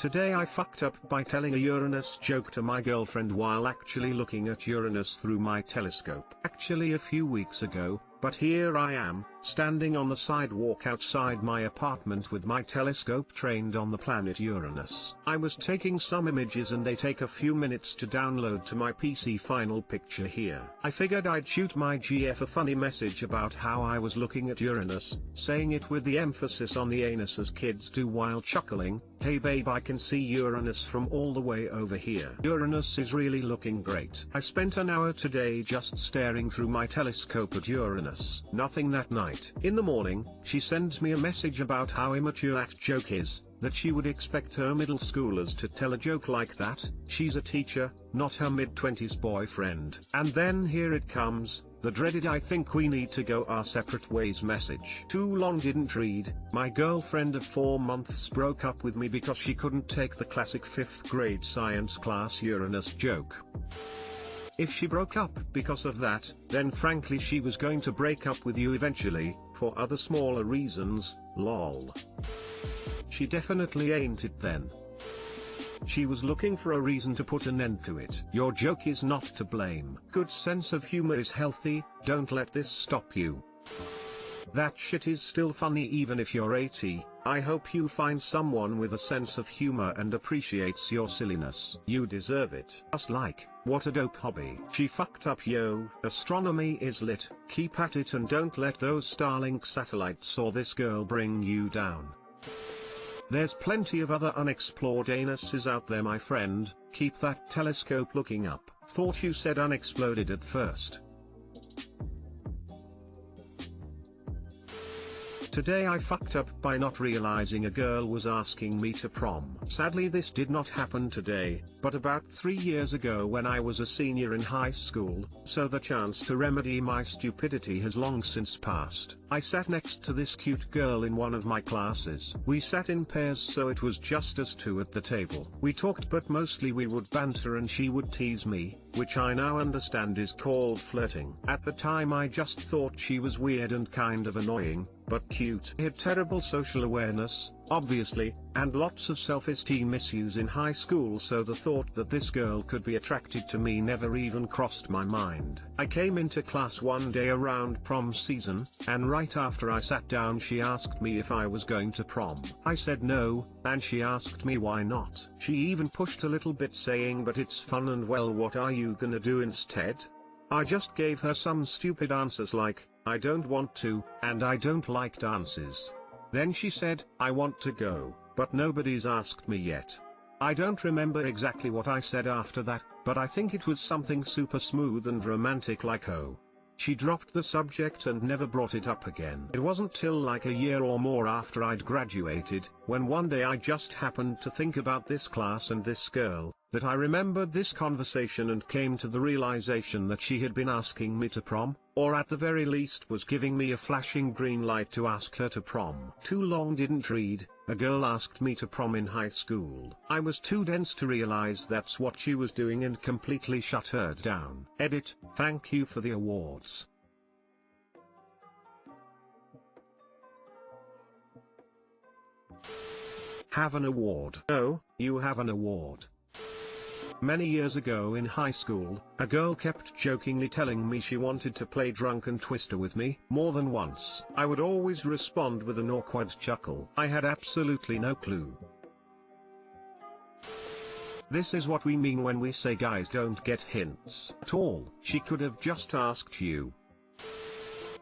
Today I fucked up by telling a Uranus joke to my girlfriend while actually looking at Uranus through my telescope. Actually a few weeks ago, but here I am, standing on the sidewalk outside my apartment with my telescope trained on the planet Uranus. I was taking some images and they take a few minutes to download to my PC. Final picture here. I figured I'd shoot my GF a funny message about how I was looking at Uranus, saying it with the emphasis on the anus as kids do while chuckling, "Hey babe, I can see Uranus from all the way over here. Uranus is really looking great." I spent an hour today just staring through my telescope at Uranus. Nothing that night. In the morning, she sends me a message about how immature that joke is, that she would expect her middle schoolers to tell a joke like that. She's a teacher, not her mid-20s boyfriend. And then here it comes, the dreaded "I think we need to go our separate ways" message. Too long didn't read. My girlfriend of 4 months broke up with me because she couldn't take the classic 5th grade science class Uranus joke. If she broke up because of that, then frankly she was going to break up with you eventually, for other smaller reasons, lol. She definitely ain't it then. She was looking for a reason to put an end to it. Your joke is not to blame. Good sense of humor is healthy, don't let this stop you. That shit is still funny even if you're 80, I hope you find someone with a sense of humor and appreciates your silliness. You deserve it. Just like, what a dope hobby. She fucked up yo. Astronomy is lit, keep at it and don't let those Starlink satellites or this girl bring you down. There's plenty of other unexplored anuses out there my friend, keep that telescope looking up. Thought you said unexploded at first. Today I fucked up by not realizing a girl was asking me to prom. Sadly this did not happen today, but about 3 years ago when I was a senior in high school, so the chance to remedy my stupidity has long since passed. I sat next to this cute girl in one of my classes. We sat in pairs so it was just us two at the table. We talked but mostly we would banter and she would tease me, which I now understand is called flirting. At the time I just thought she was weird and kind of annoying, but cute. I had terrible social awareness, obviously, and lots of self-esteem issues in high school, so the thought that this girl could be attracted to me never even crossed my mind. I came into class one day around prom season, and right after I sat down she asked me if I was going to prom. I said no, and she asked me why not. She even pushed a little bit saying but it's fun and well what are you gonna do instead? I just gave her some stupid answers like, I don't want to, and I don't like dances. Then she said, I want to go, but nobody's asked me yet. I don't remember exactly what I said after that, but I think it was something super smooth and romantic like oh. She dropped the subject and never brought it up again. It wasn't till like a year or more after I'd graduated, when one day I just happened to think about this class and this girl, that I remembered this conversation and came to the realization that she had been asking me to prom, or at the very least was giving me a flashing green light to ask her to prom. Too long didn't read. A girl asked me to prom in high school. I was too dense to realize that's what she was doing and completely shut her down. Edit, thank you for the awards. Have an award. Oh, you have an award. Many years ago in high school, a girl kept jokingly telling me she wanted to play drunken twister with me. More than once, I would always respond with an awkward chuckle. I had absolutely no clue. This is what we mean when we say guys don't get hints at all. She could have just asked you.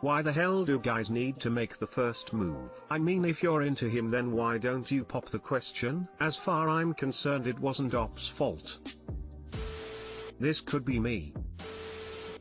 Why the hell do guys need to make the first move? I mean if you're into him then why don't you pop the question? As far I'm concerned it wasn't Op's fault. This could be me.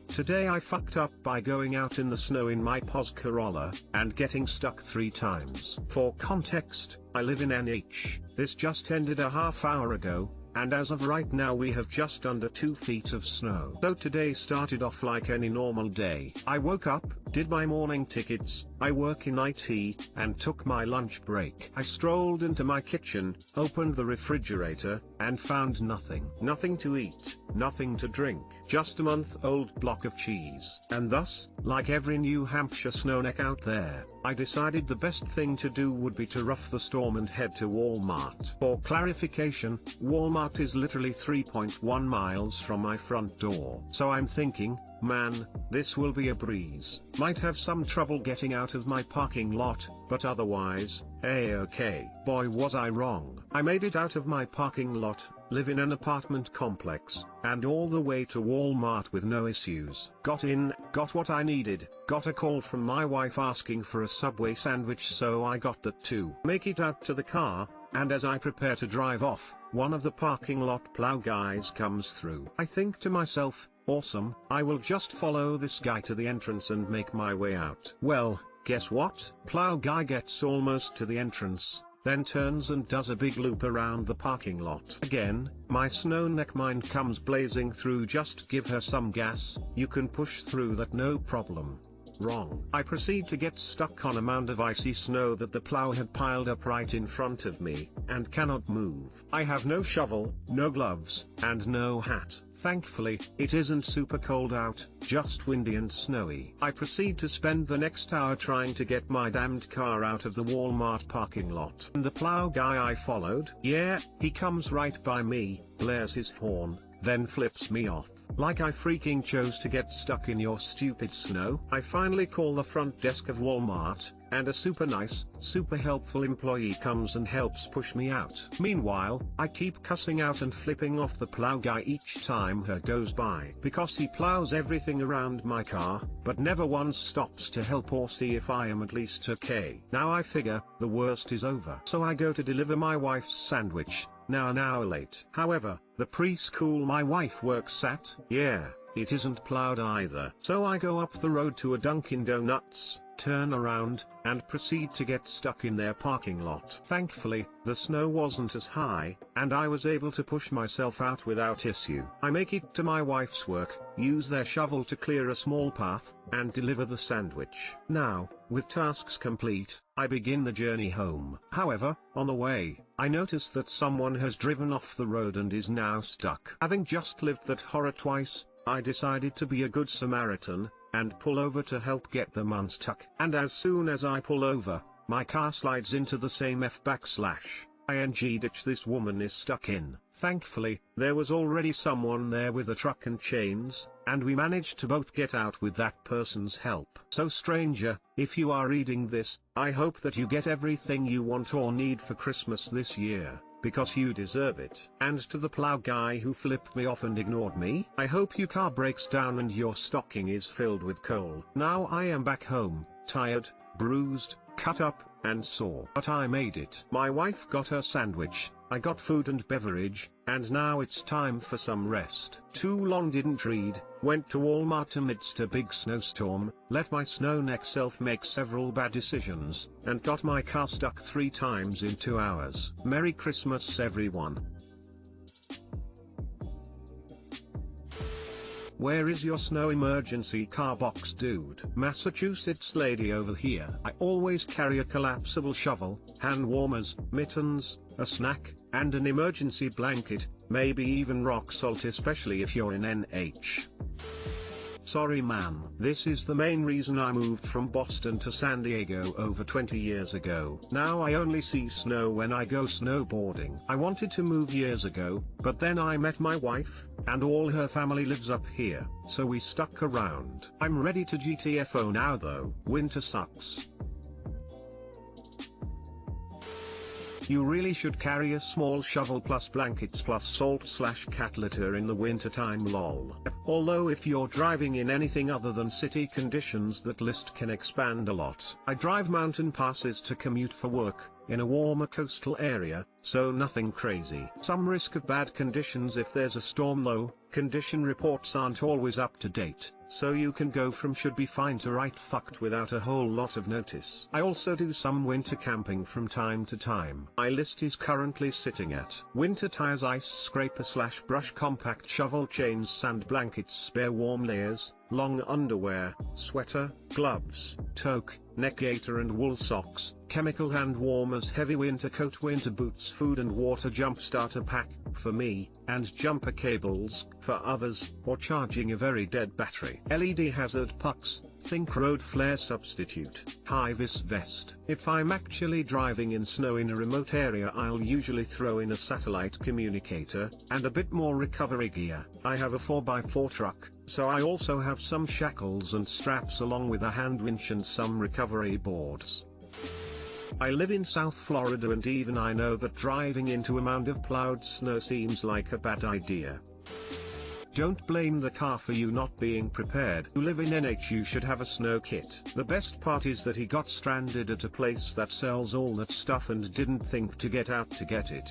Today I fucked up by going out in the snow in my POS Corolla, and getting stuck 3 times. For context, I live in NH. This just ended a half hour ago, and as of right now we have just under 2 feet of snow. So today started off like any normal day. I woke up, did my morning tickets, I work in IT, and took my lunch break. I strolled into my kitchen, opened the refrigerator, and found nothing. Nothing to eat, nothing to drink, just a month-old block of cheese. And thus, like every New Hampshire snowneck out there, I decided the best thing to do would be to rough the storm and head to Walmart. For clarification, Walmart is literally 3.1 miles from my front door. So I'm thinking, man, this will be a breeze. Might have some trouble getting out of my parking lot, but otherwise, a-okay. Boy, was I wrong. I made it out of my parking lot, live in an apartment complex, and all the way to Walmart with no issues. Got in, got what I needed, got a call from my wife asking for a Subway sandwich, so I got that too. Make it out to the car, and as I prepare to drive off, one of the parking lot plow guys comes through. I think to myself, awesome, I will just follow this guy to the entrance and make my way out. Well, guess what? Plow guy gets almost to the entrance, then turns and does a big loop around the parking lot. Again, my snowneck mind comes blazing through, just give her some gas, you can push through that, no problem. Wrong. I proceed to get stuck on a mound of icy snow that the plow had piled up right in front of me, and cannot move. I have no shovel, no gloves, and no hat. Thankfully, it isn't super cold out, just windy and snowy. I proceed to spend the next hour trying to get my damned car out of the Walmart parking lot. And the plow guy I followed, yeah, he comes right by me, blares his horn, then flips me off. Like I freaking chose to get stuck in your stupid snow. I finally call the front desk of Walmart, and a super nice, super helpful employee comes and helps push me out. Meanwhile, I keep cussing out and flipping off the plow guy each time he goes by, because he plows everything around my car, but never once stops to help or see if I am at least okay. Now I figure, the worst is over. So I go to deliver my wife's sandwich, now an hour late. However, the preschool my wife works at, yeah, it isn't plowed either. So I go up the road to a Dunkin' Donuts, turn around, and proceed to get stuck in their parking lot. Thankfully, the snow wasn't as high, and I was able to push myself out without issue. I make it to my wife's work, use their shovel to clear a small path, and deliver the sandwich. Now, with tasks complete, I begin the journey home. However, on the way, I notice that someone has driven off the road and is now stuck. Having just lived that horror twice, I decided to be a good Samaritan, and pull over to help get them unstuck. And as soon as I pull over, my car slides into the same /ing ditch this woman is stuck in. Thankfully, there was already someone there with a truck and chains, and we managed to both get out with that person's help. So stranger, if you are reading this, I hope that you get everything you want or need for Christmas this year, because you deserve it. And to the plow guy who flipped me off and ignored me, I hope your car breaks down and your stocking is filled with coal. Now I am back home, tired, bruised, cut up, and sore. But I made it. My wife got her sandwich, I got food and beverage, and now it's time for some rest. Too long didn't read, went to Walmart amidst a big snowstorm, let my snowneck self make several bad decisions, and got my car stuck 3 times in 2 hours. Merry Christmas everyone. Where is your snow emergency car box, dude? Massachusetts lady over here. I always carry a collapsible shovel, hand warmers, mittens, a snack, and an emergency blanket, maybe even rock salt, especially if you're in NH. Sorry man. This is the main reason I moved from Boston to San Diego over 20 years ago. Now I only see snow when I go snowboarding. I wanted to move years ago, but then I met my wife, and all her family lives up here, so we stuck around. I'm ready to GTFO now though. Winter sucks. You really should carry a small shovel plus blankets plus salt/cat litter in the wintertime lol. Although if you're driving in anything other than city conditions, that list can expand a lot. I drive mountain passes to commute for work, in a warmer coastal area, so nothing crazy. Some risk of bad conditions if there's a storm though. Condition reports aren't always up to date, so you can go from should be fine to right fucked without a whole lot of notice. I also do some winter camping from time to time. My list is currently sitting at winter tires, ice scraper/brush, compact shovel, chains, sand, blankets, spare warm layers, long underwear, sweater, gloves, toque, neck gaiter and wool socks, chemical hand warmers, heavy winter coat, winter boots, food and water, jump starter pack, for me, and jumper cables, for others, or charging a very dead battery. LED hazard pucks, think road flare substitute. High-vis vest. If I'm actually driving in snow in a remote area, I'll usually throw in a satellite communicator, and a bit more recovery gear. I have a 4x4 truck, so I also have some shackles and straps along with a hand winch and some recovery boards. I live in South Florida, and even I know that driving into a mound of plowed snow seems like a bad idea. Don't blame the car for you not being prepared. You live in NH, you should have a snow kit. The best part is that he got stranded at a place that sells all that stuff and didn't think to get out to get it.